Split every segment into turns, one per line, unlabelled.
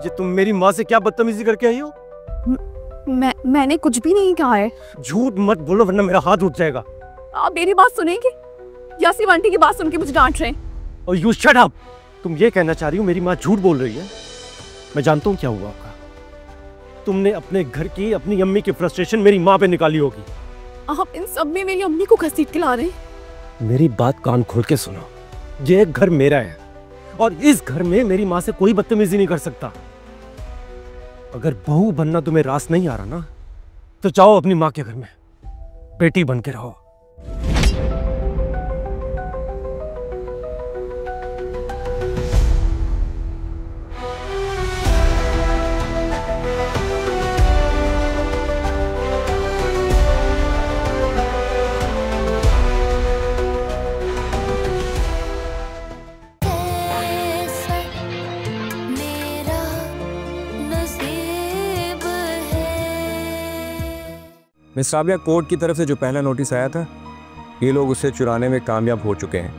ये तुम मेरी माँ से क्या बदतमीजी करके आई हो?
मैंने कुछ भी नहीं कहा है।
झूठ मत बोलो वरना मेरा हाथ उठ जाएगा।
आप मेरी बात सुनेंगे या सिर्फ आंटी की बात सुन के मुझे डांट रहे हैं?
और यू शट अप। तुम ये कहना चाह रही हो मेरी माँ झूठ बोल रही है? मैं जानता हूँ क्या हुआ आपका। तुमने अपने घर की अपनी अम्मी की फ्रस्ट्रेशन मेरी माँ पे निकाली होगी।
आप इन सब में मेरी अम्मी को घसीट के ला रहे हैं।
मेरी बात कान खोल के सुनो, ये घर मेरा है और इस घर में मेरी माँ से कोई बदतमीजी नहीं कर सकता। अगर बहू बनना तुम्हें रास नहीं आ रहा ना, तो जाओ अपनी माँ के घर में बेटी बन के रहो।
मिस राबिया, कोर्ट की तरफ से जो पहला नोटिस आया था, ये लोग उसे चुराने में कामयाब हो चुके हैं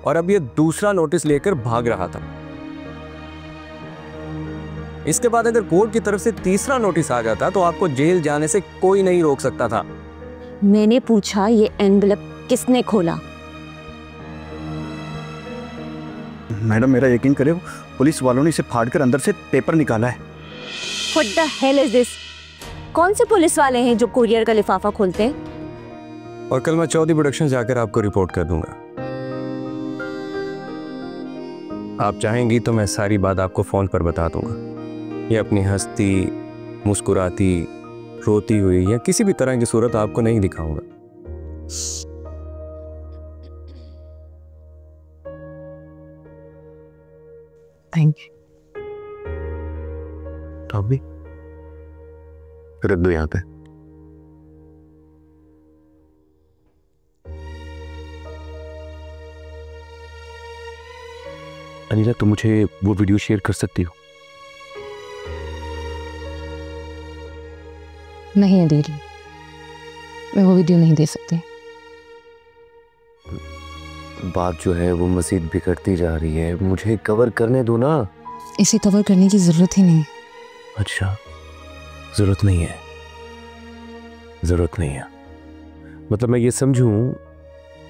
और अब ये दूसरा नोटिस लेकर भाग रहा था। इसके बाद अगर कोर्ट की तरफ से तीसरा नोटिस आ जाता तो आपको जेल जाने से कोई नहीं रोक सकता था।
मैंने पूछा ये एनवेलप किसने खोला?
मैडम मेरा यकीन करें, पुलिस वालों ने इसे फाड़कर अंदर से पेपर निकाला है।
What the hell is this? कौन से पुलिस वाले हैं जो कुरियर का लिफाफा खोलते हैं?
और कल मैं चौधरी प्रोडक्शन जाकर आपको रिपोर्ट कर दूंगा। आप चाहेंगी तो मैं सारी बात आपको फोन पर बता दूंगा। ये अपनी हंसती, मुस्कुराती, रोती हुई या किसी भी तरह की सूरत आपको नहीं दिखाऊंगा।
Thank you.
अभी रख दो यहाँ पे। अनिला, तुम मुझे वो वीडियो शेयर कर सकती हो?
नहीं अदील, मैं वो वीडियो नहीं दे सकती।
बात जो है वो मजीद बिगड़ती जा रही है, मुझे कवर करने दो ना।
इसे कवर करने की जरूरत ही नहीं।
अच्छा, जरूरत नहीं है? जरूरत नहीं है मतलब मैं ये समझूं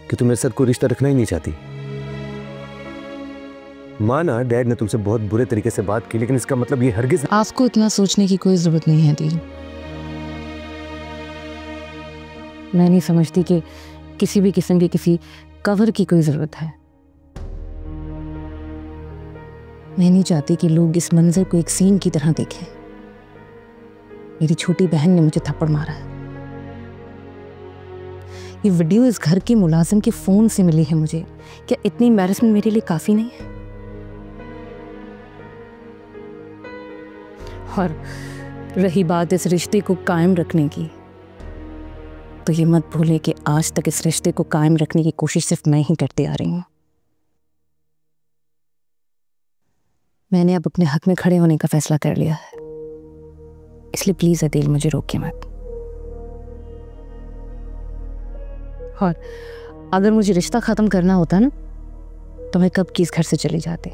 कि तुम मेरे साथ कोई रिश्ता रखना ही नहीं चाहती? माना डैड ने तुमसे बहुत बुरे तरीके से बात की, लेकिन इसका मतलब ये हरगिज।
आपको इतना सोचने की कोई जरूरत नहीं है अदील। मैं नहीं समझती कि किसी भी किस्म की किसी कवर की कोई जरूरत है। मैं नहीं चाहती कि लोग इस मंजर को एक सीन की तरह देखें। मेरी छोटी बहन ने मुझे थप्पड़ मारा है। ये वीडियो इस घर के मुलाजिम के फोन से मिली है मुझे। क्या इतनी एम्बैरेसमेंट मेरे लिए काफी नहीं है? और रही बात इस रिश्ते को कायम रखने की, तो ये मत भूलें कि आज तक इस रिश्ते को कायम रखने की कोशिश सिर्फ मैं ही करती आ रही हूं। मैंने अब अपने हक में खड़े होने का फैसला कर लिया है, इसलिए प्लीज अदील मुझे रोकिए मत। और अगर मुझे रिश्ता खत्म करना होता ना, तो मैं कब की इस घर से चली जाती।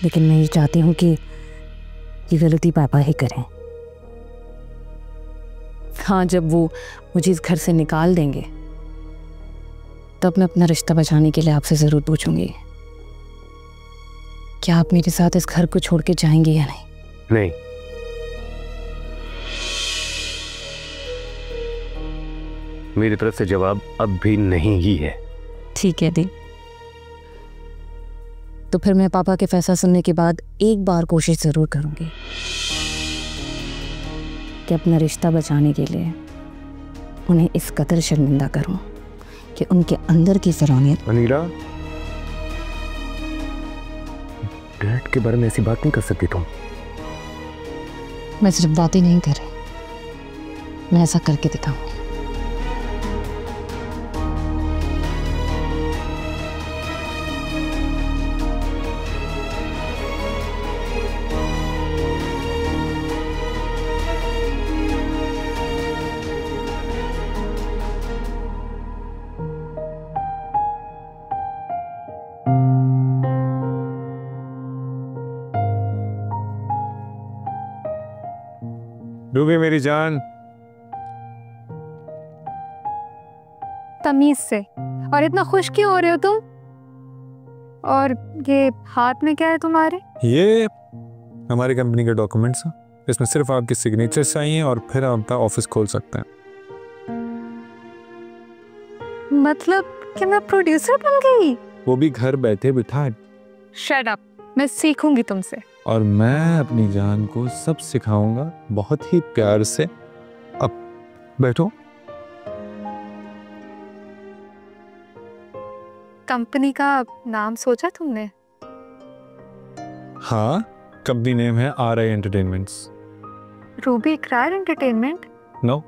लेकिन मैं ये चाहती हूँ कि ये गलती पापा ही करें। हाँ, जब वो मुझे इस घर से निकाल देंगे तब मैं अपना रिश्ता बचाने के लिए आपसे जरूर पूछूंगी, क्या आप मेरे साथ इस घर को छोड़ के जाएंगे या नहीं?
नहीं। मेरी तरफ से जवाब अब भी नहीं ही है।
ठीक है दी, तो फिर मैं पापा के फैसला सुनने के बाद एक बार कोशिश जरूर करूंगी कि अपना रिश्ता बचाने के लिए उन्हें इस कदर शर्मिंदा करूं कि उनके अंदर की फ़िरौनियत।
अनीला, डैड के बारे में ऐसी बात नहीं कर सकती तुम।
मैं सिर्फ बातें नहीं कर रही, मैं ऐसा करके दिखाऊंगी।
रूबी मेरी जान।
तमीज से। और इतना खुश क्यों हो रहे हो तुम? और ये हाथ में क्या है तुम्हारे?
ये हमारी कंपनी के डॉक्यूमेंट्स हैं, इसमें सिर्फ आपकी सिग्नेचर चाहिए और फिर आप अपना ऑफिस खोल सकते हैं।
मतलब कि मैं प्रोड्यूसर बन गई?
वो भी घर बैठे बिठा।
शट अप, मैं सीखूंगी तुमसे।
और मैं अपनी जान को सब सिखाऊंगा बहुत ही प्यार से। अब बैठो।
कंपनी का नाम सोचा तुमने?
हाँ, कंपनी नेम है RI entertainments.
Ruby Iqrar entertainment?
No,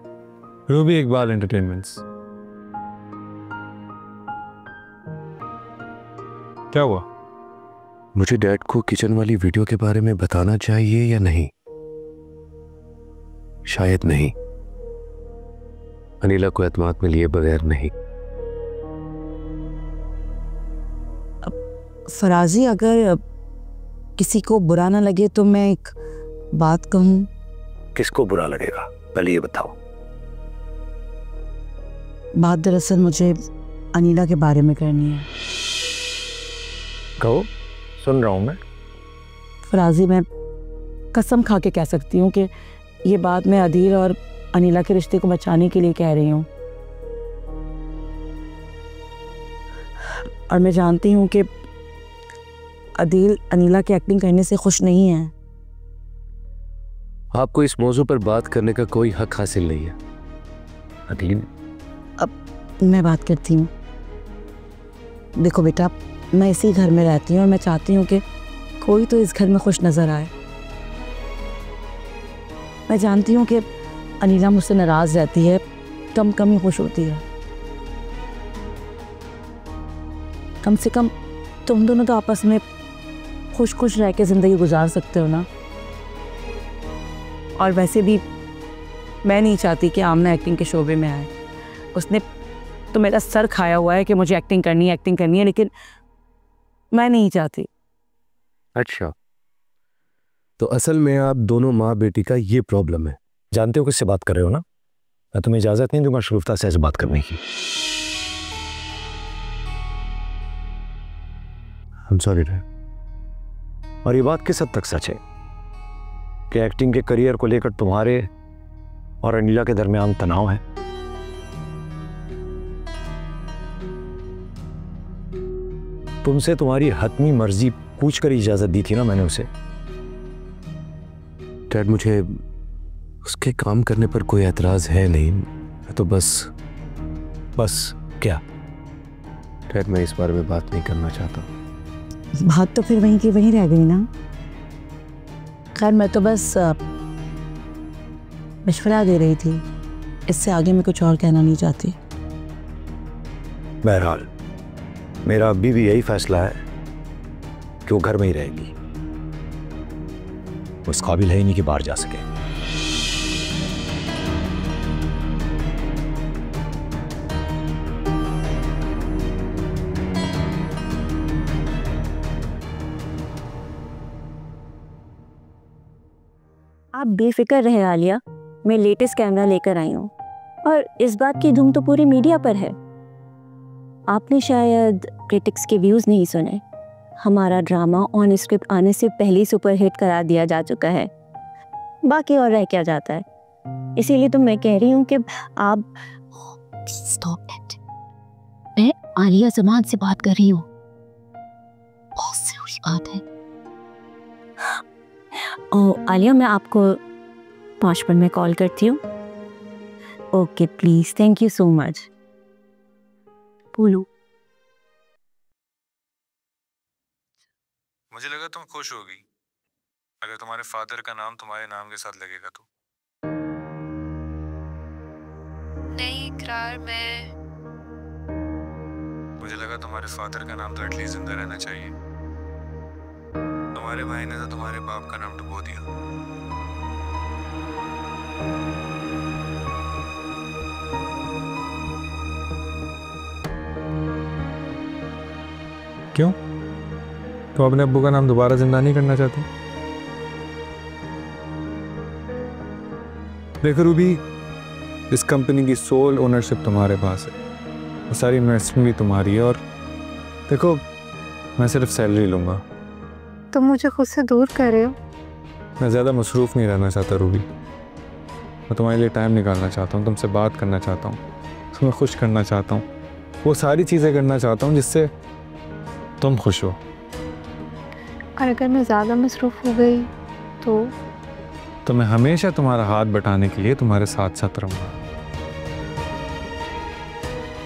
Ruby Iqbal entertainments. क्या हुआ?
मुझे डैड को किचन वाली वीडियो के बारे में बताना चाहिए या नहीं? शायद नहीं। अनिला को एतमाद में लिए बगैर नहीं।
फराजी, अगर किसी को बुरा ना लगे तो मैं एक बात कहूं।
किसको बुरा लगेगा, पहले ये बताओ।
बात दरअसल मुझे अनिला के बारे में करनी है।
कहो, सुन रहा हूं मैं।
फराजी, मैं कसम खा के कह सकती हूँ कि ये बात मैं अदील और अनिला के रिश्ते को बचाने के लिए कह रही हूँ। और मैं जानती हूँ कि अदील अनिला की एक्टिंग करने से खुश नहीं है।
आपको इस मौजू पर बात करने का कोई हक हासिल नहीं है अदील।
अब मैं बात करती हूँ। देखो बेटा, मैं इसी घर में रहती हूँ और मैं चाहती हूँ कि कोई तो इस घर में खुश नज़र आए। मैं जानती हूँ कि अनिला मुझसे नाराज़ रहती है, कम कम ही खुश होती है। कम से कम तुम दोनों तो आपस में खुश खुश रह के ज़िंदगी गुजार सकते हो ना। और वैसे भी मैं नहीं चाहती कि आमना एक्टिंग के शोबे में आए। उसने तो मेरा सर खाया हुआ है कि मुझे एक्टिंग करनी है, लेकिन मैं नहीं चाहती।
अच्छा, तो असल में आप दोनों माँ बेटी का ये प्रॉब्लम है।
जानते हो किससे बात कर रहे हो ना? मैं तुम्हें इजाजत नहीं दूंगा शरीफ्ता से ऐसे बात करने की।
I'm sorry dad.
और ये बात किस हद तक सच है कि एक्टिंग के करियर को लेकर तुम्हारे और अनिला के दरमियान तनाव है? तुमसे तुम्हारी हतमी मर्जी पूछ कर इजाजत दी थी ना मैंने उसे।
डैड, मुझे उसके काम करने पर कोई एतराज है नहीं। मैं तो बस
क्या?
डैड, मैं इस बारे में बात नहीं करना चाहता।
बात तो फिर वहीं की वहीं रह गई ना। खैर, मैं तो बस मशवरा दे रही थी, इससे आगे मैं कुछ और कहना नहीं चाहती।
बहरहाल मेरा अभी भी यही फैसला है कि वो घर में ही रहेगी। वो इस काबिल है ही नहीं कि बाहर जा सके।
आप बेफिक्र रहे आलिया, मैं लेटेस्ट कैमरा लेकर आई हूँ और इस बात की धूम तो पूरी मीडिया पर है। आपने शायद क्रिटिक्स के व्यूज़ नहीं सुने। हमारा ड्रामा ऑन स्क्रिप्ट आने से पहले ही सुपरहिट करा दिया जा चुका है। बाकी और रह क्या जाता है। इसीलिए तो मैं कह रही हूँ कि आप
स्टॉप इट। मैं आलिया जमान से बात कर रही हूँ, बहुत जरूरी बात है।
आलिया, मैं आपको 5 मिनट में कॉल करती हूँ। Okay please, thank you so much. बोलो।
मुझे लगा तुम खुश होगी अगर तुम्हारे फादर का नाम तुम्हारे नाम के साथ लगेगा तो।
नहीं इकरार,
मुझे लगा तुम्हारे फादर का नाम तो एटलीस्ट जिंदा रहना चाहिए। तुम्हारे भाई ने तो तुम्हारे बाप का नाम डुबो दिया। क्यों? तो अपने अब्बू का नाम दोबारा जिंदा नहीं करना चाहते?
देखो रूबी, इस कंपनी की सोल ओनरशिप तुम्हारे पास है, और सारी इन्वेस्टमेंट भी तुम्हारी है, और देखो मैं सिर्फ सैलरी लूँगा।
तुम मुझे खुद से दूर कर रहे हो।
मैं ज़्यादा मसरूफ़ नहीं रहना चाहता रूबी, मैं तुम्हारे लिए टाइम निकालना चाहता हूँ, तुमसे बात करना चाहता हूँ, तुम्हें खुश करना चाहता हूँ, वो सारी चीज़ें करना चाहता हूँ जिससे तुम खुश हो।
और अगर मैं ज़्यादा मसरूफ़ हो गई तो
मैं हमेशा तुम्हारा हाथ बटाने के लिए तुम्हारे साथ साथ रहूँगा।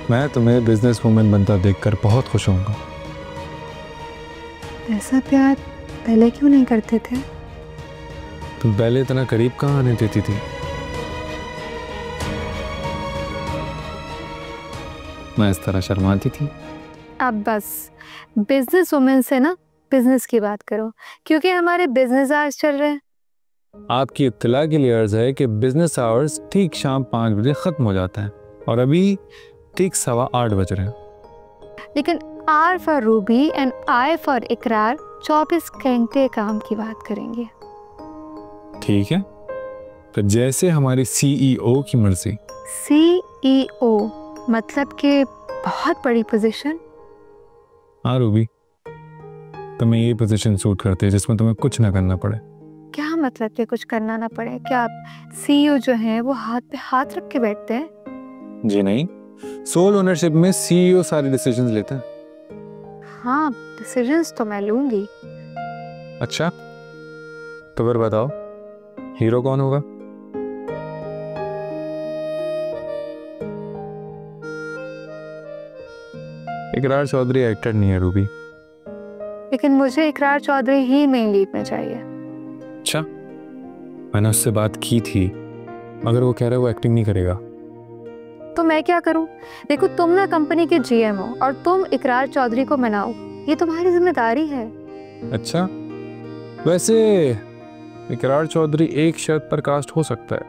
मैं तुम्हें बिजनेस वूमेन बनता देखकर बहुत खुश होऊंगा।
ऐसा प्यार पहले क्यों नहीं करते थे?
तुम पहले इतना करीब कहाँ आने देती थी? मैं इस तरह शर्माती थी?
अब बस बिजनेस वुमेन से ना बिजनेस की बात करो, क्योंकि हमारे बिजनेस आवर्स चल रहे हैं।
आपकी इत्तला के लिए अर्ज है कि बिजनेस आवर्स ठीक शाम 5 बजे खत्म हो जाता है, और अभी ठीक 8:15 बज रहे हैं।
लेकिन R for Ruby and I for Iqrar 24 घंटे काम की बात करेंगे।
ठीक है, तो जैसे हमारी सीईओ की मर्जी।
सीईओ मतलब कि बहुत बड़ी पोजीशन।
हाँ रूबी, तुम्हें ये पोजीशन सूट करती है जिसमें तुम्हें कुछ ना करना पड़े।
क्या मतलब कि कुछ करना ना पड़े? क्या आप सीईओ जो हैं वो हाथ पे हाथ रख के बैठते हैं?
जी नहीं, सोल ओनरशिप में सीईओ सारे डिसीजंस लेते हैं।
हाँ, डिसीजंस तो मैं लूंगी।
अच्छा, तो फिर बताओ हीरो कौन होगा? इकरार चौधरी एक्टर नहीं है रूबी।
लेकिन मुझे इकरार चौधरी ही मेन लीड में चाहिए।
अच्छा, मैंने उससे बात की थी, मगर वो कह रहा है वो एक्टिंग नहीं करेगा।
तो मैं क्या करूं? देखो, तुम ना कंपनी के जीएम हो और तुम इकरार चौधरी को मनाओ, ये तुम्हारी जिम्मेदारी है।
अच्छा, वैसे इकरार चौधरी एक शर्त पर कास्ट हो सकता है।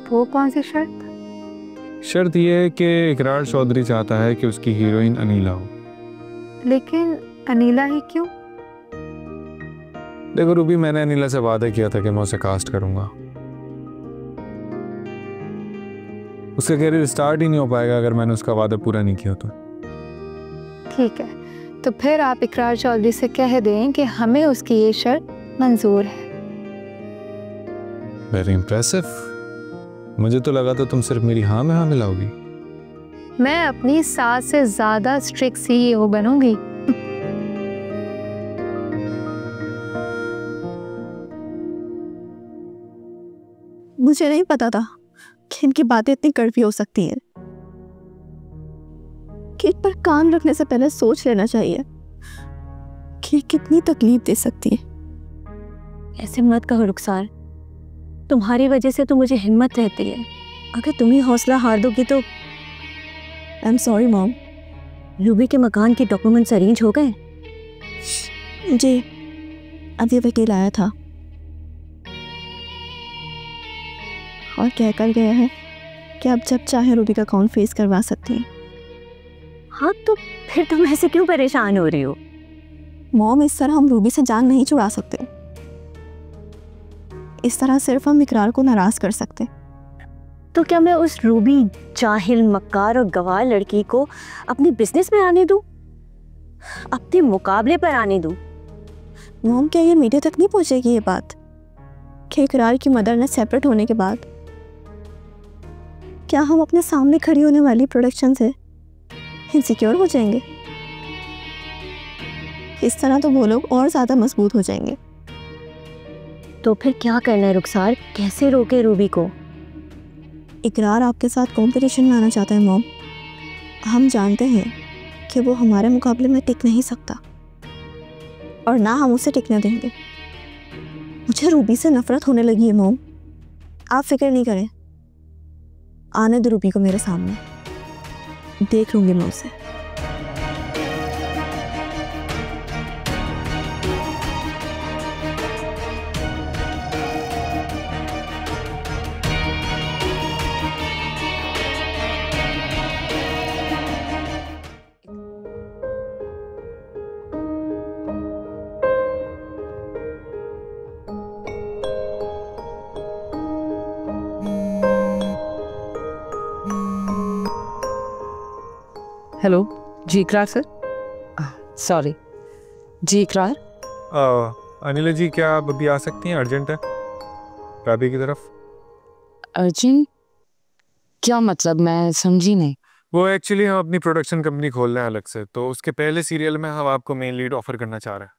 वो कौन सी शर्त?
शर्त यह है कि इकरार चौधरी चाहता है कि उसकी हीरोइन अनीला हो।
लेकिन अनीला ही क्यों?
देखो रूबी, मैंने अनीला से वादा किया था कि मैं उसे कास्ट करूंगा। उसका कैरियर स्टार्ट ही नहीं हो पाएगा अगर मैंने उसका वादा पूरा नहीं किया तो।
ठीक है, तो फिर आप इकरार चौधरी से कह दें कि हमें उसकी ये शर्त मंजूर है।
Very impressive. मुझे तो लगा था तुम सिर्फ मेरी हाँ में हाँ मिलाओगी।
मैं अपनी 7 से ज्यादा स्ट्रिक्ट सीईओ बनूंगी।
मुझे नहीं पता था कि इनकी बातें इतनी कड़वी हो सकती हैं, कि इन पर कान रखने से पहले सोच लेना चाहिए कि ये कितनी तकलीफ दे सकती है।
ऐसे मत कहो रुखसार, तुम्हारी वजह से तो मुझे हिम्मत रहती है। अगर तुम ही हौसला हार दोगी तो।
I am sorry mom.
Ruby के मकान के डॉक्यूमेंट्स अरेंज हो गए?
जी, अभी वकील आया था और कह कर गया है कि आप जब चाहे रूबी का अकाउंट फेस करवा सकती हैं।
हाँ, तो फिर तुम ऐसे क्यों परेशान हो रही हो?
मॉम, इस तरह हम रूबी से जान नहीं छुड़ा सकते। इस तरह सिर्फ हम इकरार को नाराज कर सकते।
तो क्या मैं उस रूबी जाहिल, मक्कार और गवार लड़की को अपने बिजनेस में आने दूं? अपने मुकाबले पर आने दूं?
मॉम, क्या ये मीडिया तक नहीं पहुंचेगी ये बात कि इकरार की मदर ने सेपरेट होने के बाद क्या हम अपने सामने खड़ी होने वाली प्रोडक्शन से इनसिक्योर हो जाएंगे? इस तरह तो वो लोग और ज़्यादा मजबूत हो जाएंगे।
तो फिर क्या करना है रुखसार? कैसे रोके रूबी को?
इकरार आपके साथ कंपटीशन में आना चाहता है मॉम। हम जानते हैं कि वो हमारे मुकाबले में टिक नहीं सकता और ना हम उसे टिकने देंगे। मुझे रूबी से नफरत होने लगी है मॉम। आप फिक्र नहीं करें, आने दो रूबी को मेरे सामने, देख लूंगी मैं उसे।
हेलो जी इकरार सर, सॉरी जी इकरार।
अनिला जी, क्या आप अभी आ सकती हैं? अर्जेंट है राबी की तरफ।
अर्जुन क्या मतलब, मैं समझी नहीं।
वो एक्चुअली हम अपनी प्रोडक्शन कंपनी खोल रहे हैं अलग से, तो उसके पहले सीरियल में हम आपको मेन लीड ऑफर करना चाह रहे हैं।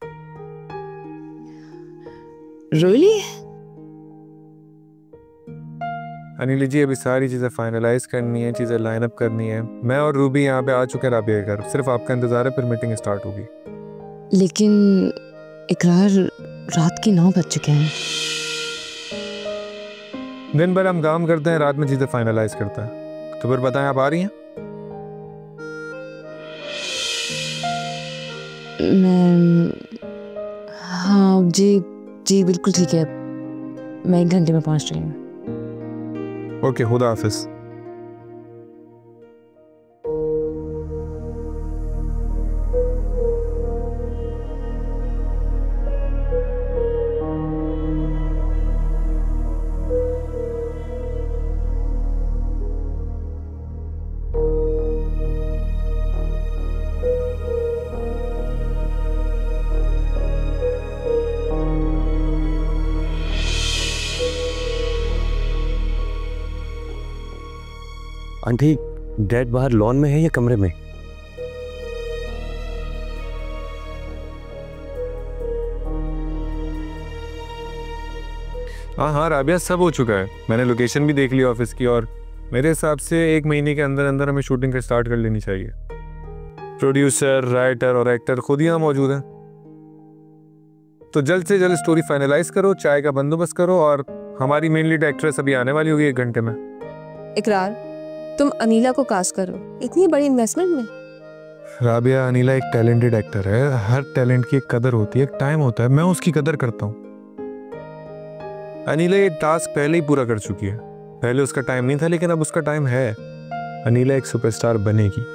रियली?
अनिल जी, अभी सारी चीज़ें फाइनलाइज करनी है, चीज़ें लाइन अप करनी है। मैं और रूबी यहाँ पे आ चुके हैं राबी के घर, सिर्फ आपका इंतज़ार है, फिर मीटिंग स्टार्ट होगी।
लेकिन इकरार रात के 9 बज चुके हैं।
दिन भर हम काम करते हैं, रात में चीज़ें फाइनलाइज करते हैं। तो फिर बताएं, आप आ रही हैं?
मैं हाँ जी जी बिल्कुल ठीक है, मैं 1 घंटे में पहुंच रही हूँ।
ओके, खुदा हाफिज।
आंटी, डैड बाहर लॉन में है या कमरे में?
हाँ हाँ राबिया, सब हो चुका है। मैंने लोकेशन भी देख ली ऑफिस की, और मेरे हिसाब से 1 महीने के अंदर अंदर हमें शूटिंग का स्टार्ट कर लेनी चाहिए। प्रोड्यूसर, राइटर और एक्टर खुद ही यहाँ मौजूद हैं। तो जल्द से जल्द स्टोरी फाइनलाइज करो, चाय का बंदोबस्त करो, और हमारी मेन लीड एक्ट्रेस अभी आने वाली होगी 1 घंटे में।
इकरार, तुम अनीला को कास्ट करो इतनी बड़ी इन्वेस्टमेंट में?
राबिया, अनीला एक टैलेंटेड एक्टर है। हर टैलेंट की एक कदर होती है, एक टाइम होता है। मैं उसकी कदर करता हूँ। अनीला ये टास्क पहले ही पूरा कर चुकी है। पहले उसका टाइम नहीं था, लेकिन अब उसका टाइम है। अनीला एक सुपरस्टार बनेगी।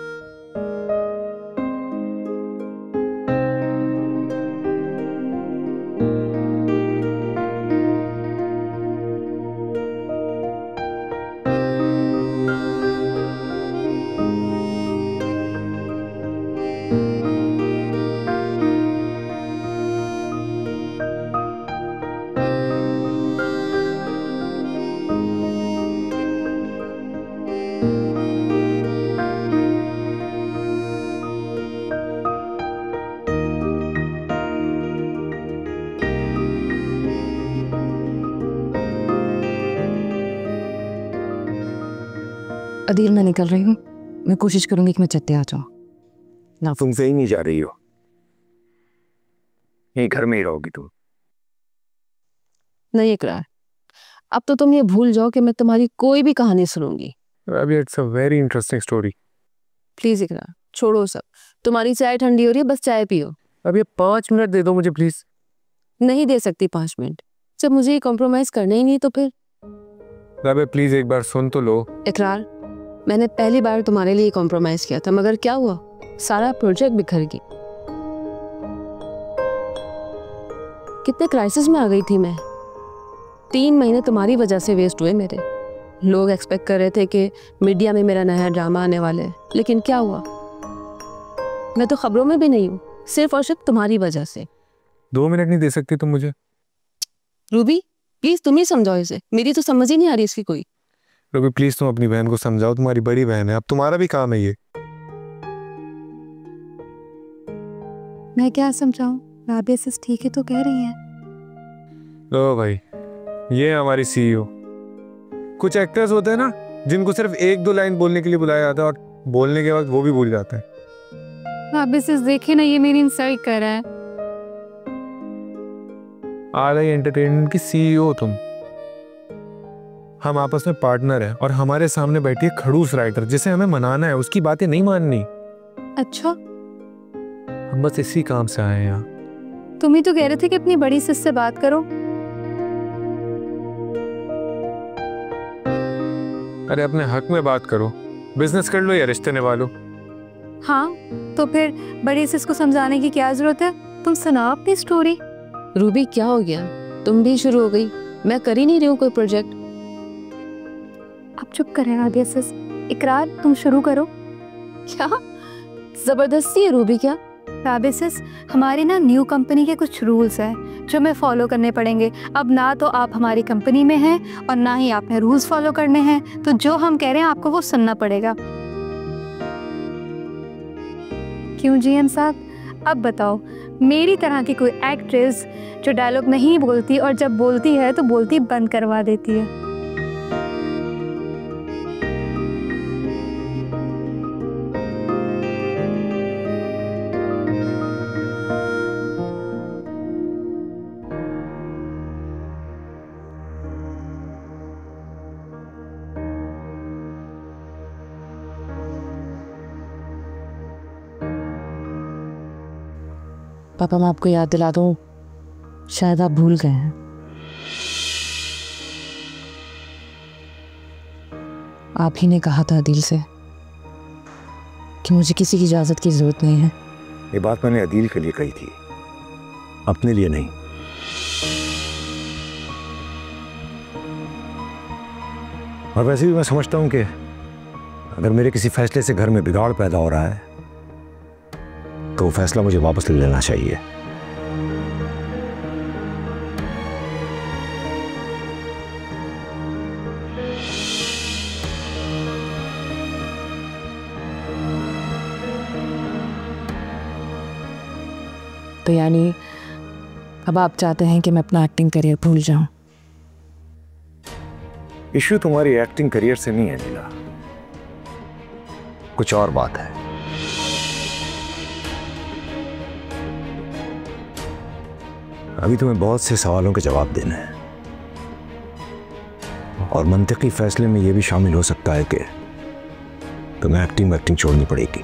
अदील, मैं निकल रही हूँ। मैं कोशिश करूंगी कि मैं चट्टे आ जाऊँ।
ना, तुम से ही नहीं जा रही हो, यही घर में ही रहोगी तुम।
नहीं इकरार, अब तो तुम ये भूल जाओ कि मैं तुम्हारी कोई भी कहानी सुनूंगी।
Rabia, it's a very interesting story.
Please Iqrar, छोड़ो सब। तुम्हारी चाय ठंडी हो रही है, बस चाय पियो।
अब ये 5 मिनट दे दो मुझे प्लीज।
नहीं दे सकती 5 मिनट। जब मुझे ये कॉम्प्रोमाइज करना ही नहीं तो फिर।
राबिया प्लीज एक बार सुन तो लो।
इकरार, मैंने पहली बार तुम्हारे लिए कॉम्प्रोमाइज किया था, मगर क्या हुआ? सारा प्रोजेक्ट बिखर गया। कितने क्राइसिस में आ गई थी मैं। 3 महीने तुम्हारी वजह से वेस्ट हुए मेरे। लोग एक्सपेक्ट कर रहे थे कि मीडिया में मेरा नया ड्रामा आने वाला है, लेकिन क्या हुआ? मैं तो खबरों में भी नहीं हूँ, सिर्फ और सिर्फ तुम्हारी वजह से।
2 मिनट नहीं दे सकती तुम मुझे?
रूबी प्लीज तुम ही समझाओ इसे, मेरी तो समझ ही नहीं आ रही इसकी कोई।
रूबी प्लीज तुम अपनी बहन को समझाओ, तुम्हारी बड़ी बहन है, अब तुम्हारा भी काम है ये।
मैं क्या समझाऊं? राबिया सिस ठीक है तो कह रही है।
लो भाई, ये हमारी सीईओ। कुछ एक्टर्स होते हैं ना, जिनको सिर्फ 1-2 लाइन बोलने के लिए बुलाया जाता है, और बोलने के वक्त वो भी भूल जाते हैं।
राबिया सिस देखिए ना, ये मेरी इंसल्ट कर रहा है।
आरआई एंटरटेनमेंट की सीईओ तुम। हम आपस में पार्टनर हैं, और हमारे सामने बैठी है खड़ूस राइटर जिसे हमें मनाना है, उसकी बातें नहीं माननी।
अच्छा,
हम बस इसी काम से आए हैं यहाँ।
तुम ही तो कह रहे थे कि अपनी बड़ी सिस से बात करो।
अरे अपने हक में बात करो, बिजनेस कर लो या रिश्ते निभा लो।
हाँ, तो फिर बड़ी सिस को समझाने की क्या जरूरत है? तुम सुनाओ अपनी स्टोरी।
रूबी क्या हो गया? तुम भी शुरू हो गई। मैं कर ही नहीं रही हूँ कोई प्रोजेक्ट।
अब चुप करें राबिया सिस। इकरार, तुम शुरू करो।
क्या? जबरदस्ती है रूबी क्या?
राबिसिस, हमारी ना न्यू कंपनी के कुछ रूल्स हैं जो हमें फॉलो करने पड़ेंगे। अब ना तो आप हमारी कंपनी में हैं और ना ही आपने रूल्स फॉलो करने हैं, तो जो हम कह रहे हैं आपको वो सुनना पड़ेगा। क्यों जीएम साहब, अब बताओ, मेरी तरह की कोई एक्ट्रेस जो डायलॉग नहीं बोलती और जब बोलती है तो बोलती बंद करवा देती है।
पापा मैं आपको याद दिला दूं, शायद आप भूल गए हैं। आप ही ने कहा था दिल से कि मुझे किसी की इजाजत की जरूरत नहीं है।
ये बात मैंने अदील के लिए कही थी, अपने लिए नहीं। और वैसे भी मैं समझता हूं कि अगर मेरे किसी फैसले से घर में बिगाड़ पैदा हो रहा है तो वो फैसला मुझे वापस ले लेना चाहिए।
तो यानी अब आप चाहते हैं कि मैं अपना एक्टिंग करियर भूल जाऊं?
इश्यू तुम्हारी एक्टिंग करियर से नहीं है नीला, कुछ और बात है। अभी तुम्हें बहुत से सवालों के जवाब देना है और मंतिकी फैसले में यह भी शामिल हो सकता है कि तुम्हें एक्टिंग छोड़नी पड़ेगी।